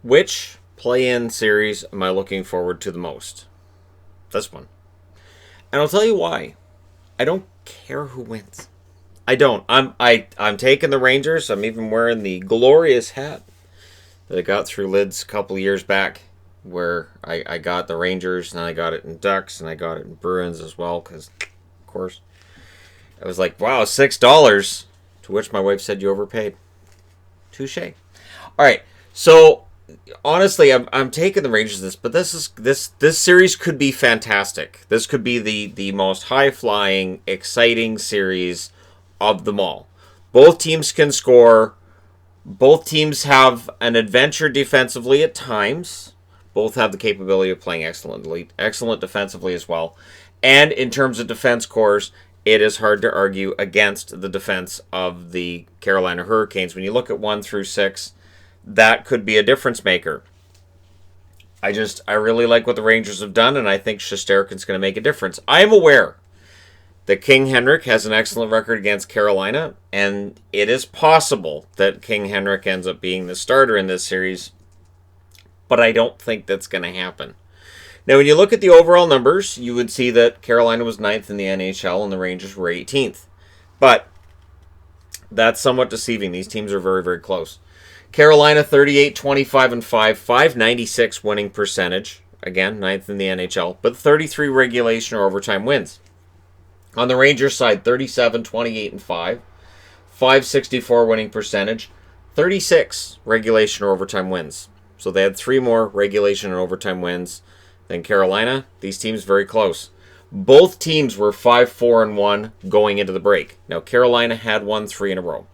Which play-in series am I looking forward to the most? This one. And I'll tell you why. I don't care who wins. I don't. I'm taking the Rangers. I'm even wearing the glorious hat that I got through Lids a couple of years back, where I got the Rangers, and I got it in Ducks, and I got it in Bruins as well, because, of course, I was like, wow, $6, to which my wife said you overpaid. Touche. All right, so honestly, I'm taking the Rangers this, but this series could be fantastic. This could be the most high-flying, exciting series of them all. Both teams can score. Both teams have an adventure defensively at times. Both have the capability of playing excellent defensively as well. And in terms of defense cores, it is hard to argue against the defense of the Carolina Hurricanes. When you look at 1 through 6, that could be a difference maker. I really like what the Rangers have done, and I think Shesterkin's going to make a difference. I am aware that King Henrik has an excellent record against Carolina, and it is possible that King Henrik ends up being the starter in this series, but I don't think that's going to happen. Now, when you look at the overall numbers, you would see that Carolina was 9th in the NHL and the Rangers were 18th. But that's somewhat deceiving. These teams are very, very close. Carolina 38, 25, and 5, 596 winning percentage. Again, 9th in the NHL, but 33 regulation or overtime wins. On the Rangers side, 37, 28, and 5, 564 winning percentage, 36 regulation or overtime wins. So they had 3 more regulation and overtime wins than Carolina. These teams very close. Both teams were 5-4-1 going into the break. Now, Carolina had won 3 in a row.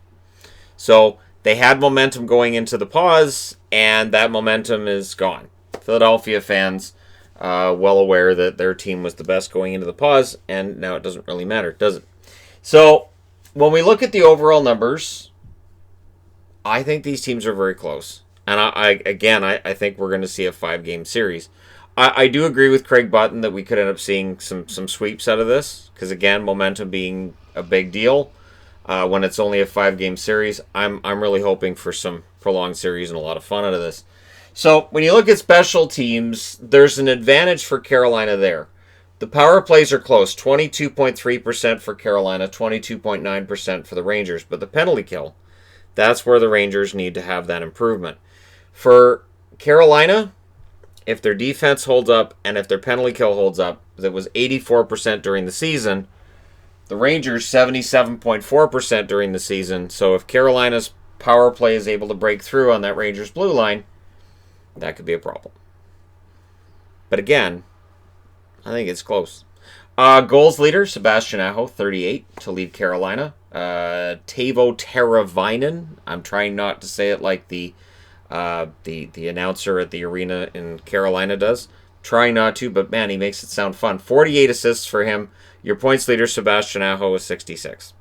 So they had momentum going into the pause, and that momentum is gone. Philadelphia fans well aware that their team was the best going into the pause, and now it doesn't really matter, does it? So when we look at the overall numbers, I think these teams are very close. And I think we're going to see a 5-game series. I do agree with Craig Button that we could end up seeing some sweeps out of this, because again, momentum being a big deal when it's only a 5-game series. I'm really hoping for some prolonged series and a lot of fun out of this. So when you look at special teams, there's an advantage for Carolina there. The power plays are close, 22.3% for Carolina, 22.9% for the Rangers, but the penalty kill, that's where the Rangers need to have that improvement. For Carolina, if their defense holds up and if their penalty kill holds up, that was 84% during the season. The Rangers, 77.4% during the season. So if Carolina's power play is able to break through on that Rangers blue line, that could be a problem. But again, I think it's close. Goals leader, Sebastian Aho, 38 to lead Carolina. Teuvo Teravainen, I'm trying not to say it like the announcer at the arena in Carolina does. Trying not to, but man, he makes it sound fun. 48 assists for him. Your points leader, Sebastian Aho, is 66.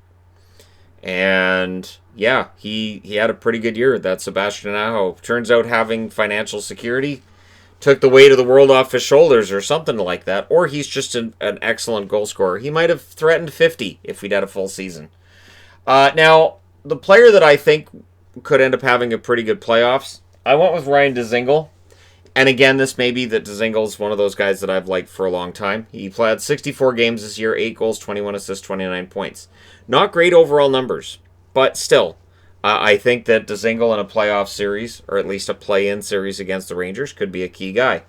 And yeah, he had a pretty good year, that Sebastian Aho. Turns out having financial security took the weight of the world off his shoulders or something like that. Or he's just an excellent goal scorer. He might have threatened 50 if we'd had a full season. Now, the player that I think could end up having a pretty good playoffs, I went with Ryan Dzingel. And again, this may be that Dzingel is one of those guys that I've liked for a long time. He played 64 games this year, 8 goals, 21 assists, 29 points. Not great overall numbers, but still, I think that Dzingel in a playoff series, or at least a play-in series against the Rangers, could be a key guy.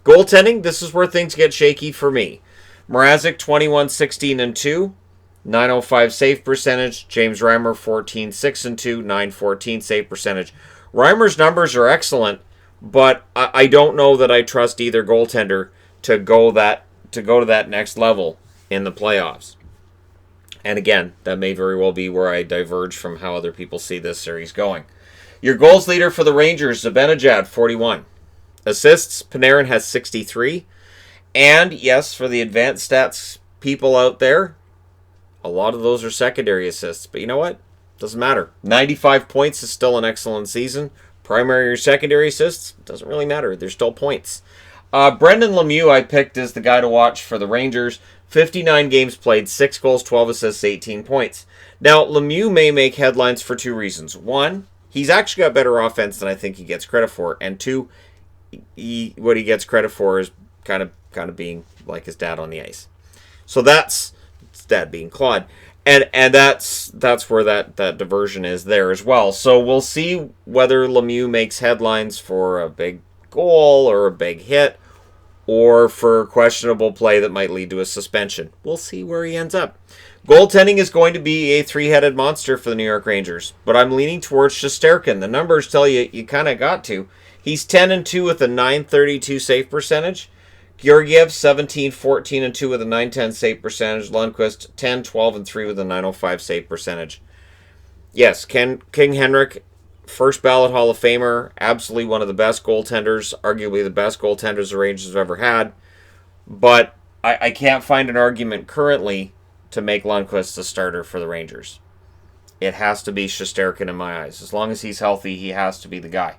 Goaltending, this is where things get shaky for me. Mrazek, 21, 16, and 2. 905 save percentage. James Reimer, 14, 6, and 2. 914 save percentage. Reimer's numbers are excellent, but I don't know that I trust either goaltender to go to that next level in the playoffs. And again, that may very well be where I diverge from how other people see this series going. Your goals leader for the Rangers, Zibanejad, 41. Assists, Panarin has 63. And yes, for the advanced stats people out there, a lot of those are secondary assists. But you know what? Doesn't matter. 95 points is still an excellent season. Primary or secondary assists, doesn't really matter. They're still points. Brendan Lemieux I picked as the guy to watch for the Rangers. 59 games played, 6 goals, 12 assists, 18 points. Now, Lemieux may make headlines for 2 reasons. One, he's actually got better offense than I think he gets credit for. And two, what he gets credit for is kind of being like his dad on the ice. So that's his dad being Claude. And that's where that diversion is there as well. So we'll see whether Lemieux makes headlines for a big goal or a big hit or for questionable play that might lead to a suspension. We'll see where he ends up. Goaltending is going to be a three-headed monster for the New York Rangers, but I'm leaning towards Shesterkin. The numbers tell you kind of got to. He's 10-2 with a .932 save percentage. Georgiev 17-14-2 with a .910 save percentage. Lundqvist 10-12-3 with a .905 save percentage. Yes, King Henrik, first ballot Hall of Famer, absolutely one of the best goaltenders, arguably the best goaltenders the Rangers have ever had. But I can't find an argument currently to make Lundqvist the starter for the Rangers. It has to be Shesterkin in my eyes. As long as he's healthy, he has to be the guy.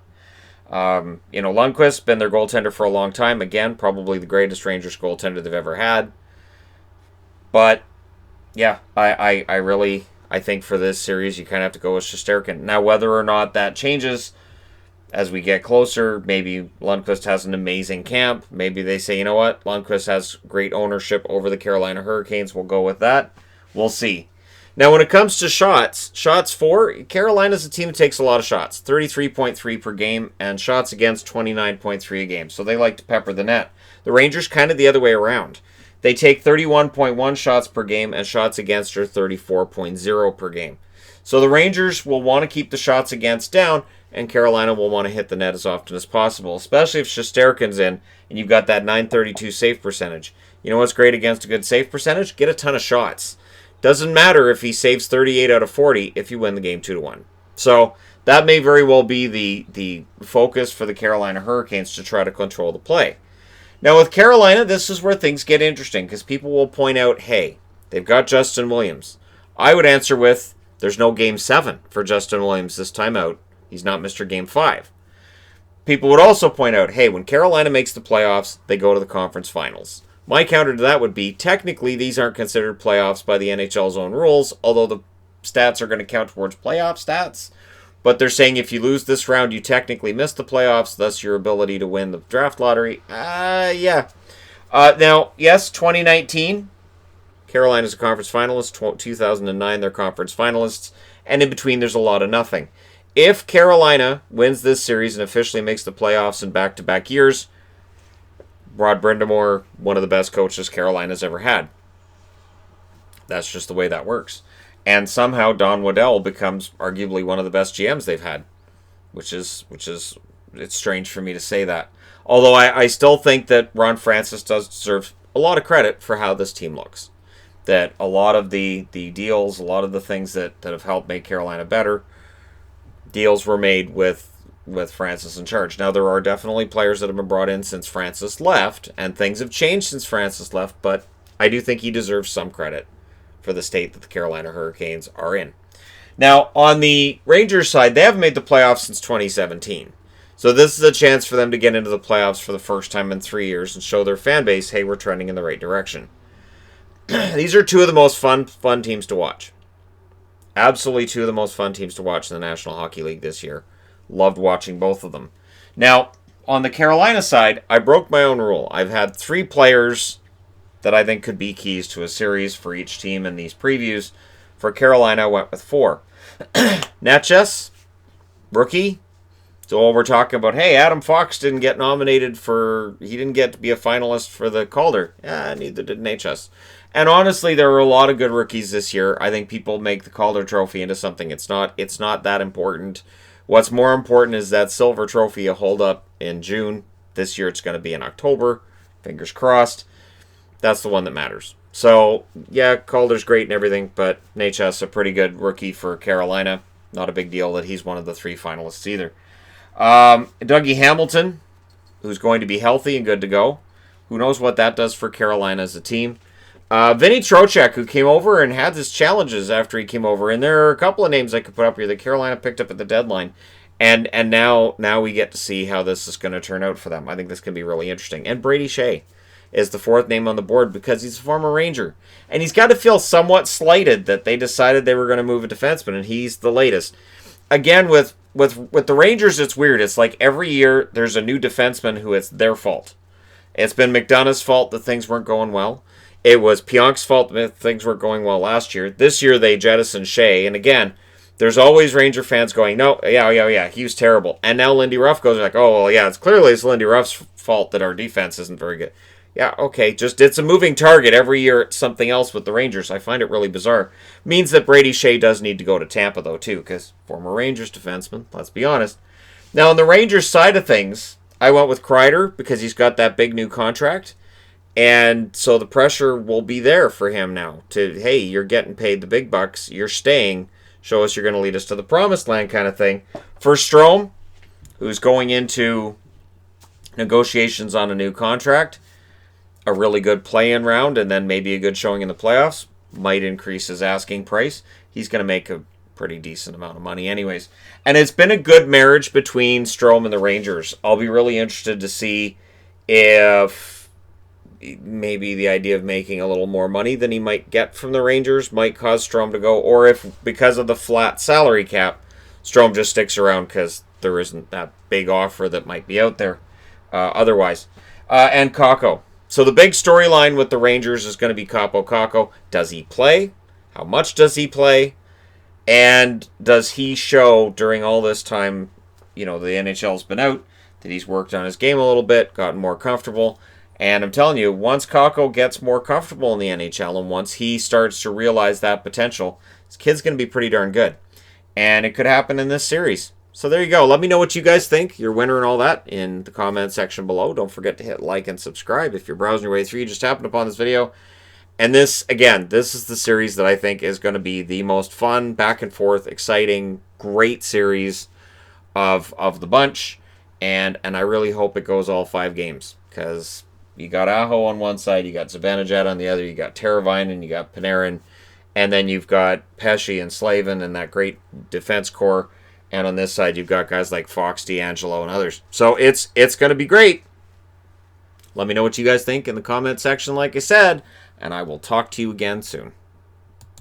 Lundqvist's been their goaltender for a long time. Again, probably the greatest Rangers goaltender they've ever had. But, yeah, I think for this series, you kind of have to go with Shesterkin. Now, whether or not that changes as we get closer, maybe Lundqvist has an amazing camp. Maybe they say, you know what, Lundqvist has great ownership over the Carolina Hurricanes. We'll go with that. We'll see. Now, when it comes to shots for, Carolina's a team that takes a lot of shots, 33.3 per game, and shots against 29.3 a game. So they like to pepper the net. The Rangers kind of the other way around. They take 31.1 shots per game, and shots against are 34.0 per game. So the Rangers will want to keep the shots against down, and Carolina will want to hit the net as often as possible, especially if Shesterkin's in and you've got that .932 save percentage. You know what's great against a good save percentage? Get a ton of shots. Doesn't matter if he saves 38 out of 40 if you win the game 2-1. So that may very well be the focus for the Carolina Hurricanes to try to control the play. Now with Carolina, this is where things get interesting because people will point out, hey, they've got Justin Williams. I would answer with, there's no Game 7 for Justin Williams this time out. He's not Mr. Game 5. People would also point out, hey, when Carolina makes the playoffs, they go to the conference finals. My counter to that would be, technically, these aren't considered playoffs by the NHL's own rules, although the stats are going to count towards playoff stats. But they're saying if you lose this round, you technically miss the playoffs, thus your ability to win the draft lottery. Yeah. Now, yes, 2019, Carolina's a conference finalist. 2009, they're conference finalists. And in between, there's a lot of nothing. If Carolina wins this series and officially makes the playoffs in back-to-back years, Rod Brindamore, one of the best coaches Carolina's ever had. That's just the way that works. And somehow Don Waddell becomes arguably one of the best GMs they've had, which is it's strange for me to say that. Although I still think that Ron Francis does deserve a lot of credit for how this team looks. That a lot of the deals, a lot of the things that have helped make Carolina better, deals were made with Francis in charge. Now, there are definitely players that have been brought in since Francis left, and things have changed since Francis left, but I do think he deserves some credit for the state that the Carolina Hurricanes are in. Now, on the Rangers side, they haven't made the playoffs since 2017. So this is a chance for them to get into the playoffs for the first time in 3 years and show their fan base, hey, we're trending in the right direction. These are two of the most fun teams to watch. Absolutely two of the most fun teams to watch in the National Hockey League this year. Loved watching both of them. Now, on the Carolina side, I broke my own rule. I've had 3 players that I think could be keys to a series for each team in these previews. For Carolina, I went with 4. Natchez, rookie. So we're talking about, hey, Adam Fox didn't get nominated he didn't get to be a finalist for the Calder. Yeah, neither did Natchez. And honestly, there were a lot of good rookies this year. I think people make the Calder Trophy into something it's not. It's not that important. What's more important is that silver trophy you hold up in June. This year it's going to be in October. Fingers crossed. That's the one that matters. So, yeah, Calder's great and everything, but Natchez, a pretty good rookie for Carolina. Not a big deal that he's one of the 3 finalists either. Dougie Hamilton, who's going to be healthy and good to go. Who knows what that does for Carolina as a team. Vinny Trocheck, who came over and had his challenges after he came over. And there are a couple of names I could put up here that Carolina picked up at the deadline. And now we get to see how this is going to turn out for them. I think this can be really interesting. And Brady Shea is the 4th name on the board because he's a former Ranger. And he's got to feel somewhat slighted that they decided they were going to move a defenseman, and he's the latest. Again, with with the Rangers, it's weird. It's like every year there's a new defenseman who it's their fault. It's been McDonough's fault that things weren't going well. It was Pionk's fault that things weren't going well last year. This year they jettisoned Shea, and again, there's always Ranger fans going, no, yeah, he was terrible. And now Lindy Ruff goes like, oh, well, yeah, it's Lindy Ruff's fault that our defense isn't very good. Yeah, okay, just it's a moving target. Every year it's something else with the Rangers. I find it really bizarre. Means that Brady Shea does need to go to Tampa, though, too, because former Rangers defenseman, let's be honest. Now, on the Rangers side of things, I went with Kreider because he's got that big new contract. And so the pressure will be there for him now to, hey, you're getting paid the big bucks, you're staying, show us you're going to lead us to the promised land kind of thing. For Strome, who's going into negotiations on a new contract, a really good play-in round, and then maybe a good showing in the playoffs might increase his asking price. He's going to make a pretty decent amount of money anyways. And it's been a good marriage between Strome and the Rangers. I'll be really interested to see if maybe the idea of making a little more money than he might get from the Rangers might cause Strome to go, or if because of the flat salary cap, Strome just sticks around because there isn't that big offer that might be out there otherwise. And Kakko. So the big storyline with the Rangers is going to be Kaapo Kakko. Does he play? How much does he play? And does he show during all this time, the NHL's been out, that he's worked on his game a little bit, gotten more comfortable? And I'm telling you, once Kakko gets more comfortable in the NHL and once he starts to realize that potential, this kid's going to be pretty darn good. And it could happen in this series. So there you go. Let me know what you guys think, your winner and all that, in the comment section below. Don't forget to hit like and subscribe if you're browsing your way through. You just happened upon this video. And this is the series that I think is going to be the most fun, back and forth, exciting, great series of the bunch. And I really hope it goes all 5 games. Because you got Aho on one side, you got Zibanejad on the other, you got Teravainen, you got Panarin, and then you've got Pesce and Slavin and that great defense core. And on this side, you've got guys like Fox, D'Angelo, and others. So it's going to be great. Let me know what you guys think in the comment section, like I said, and I will talk to you again soon.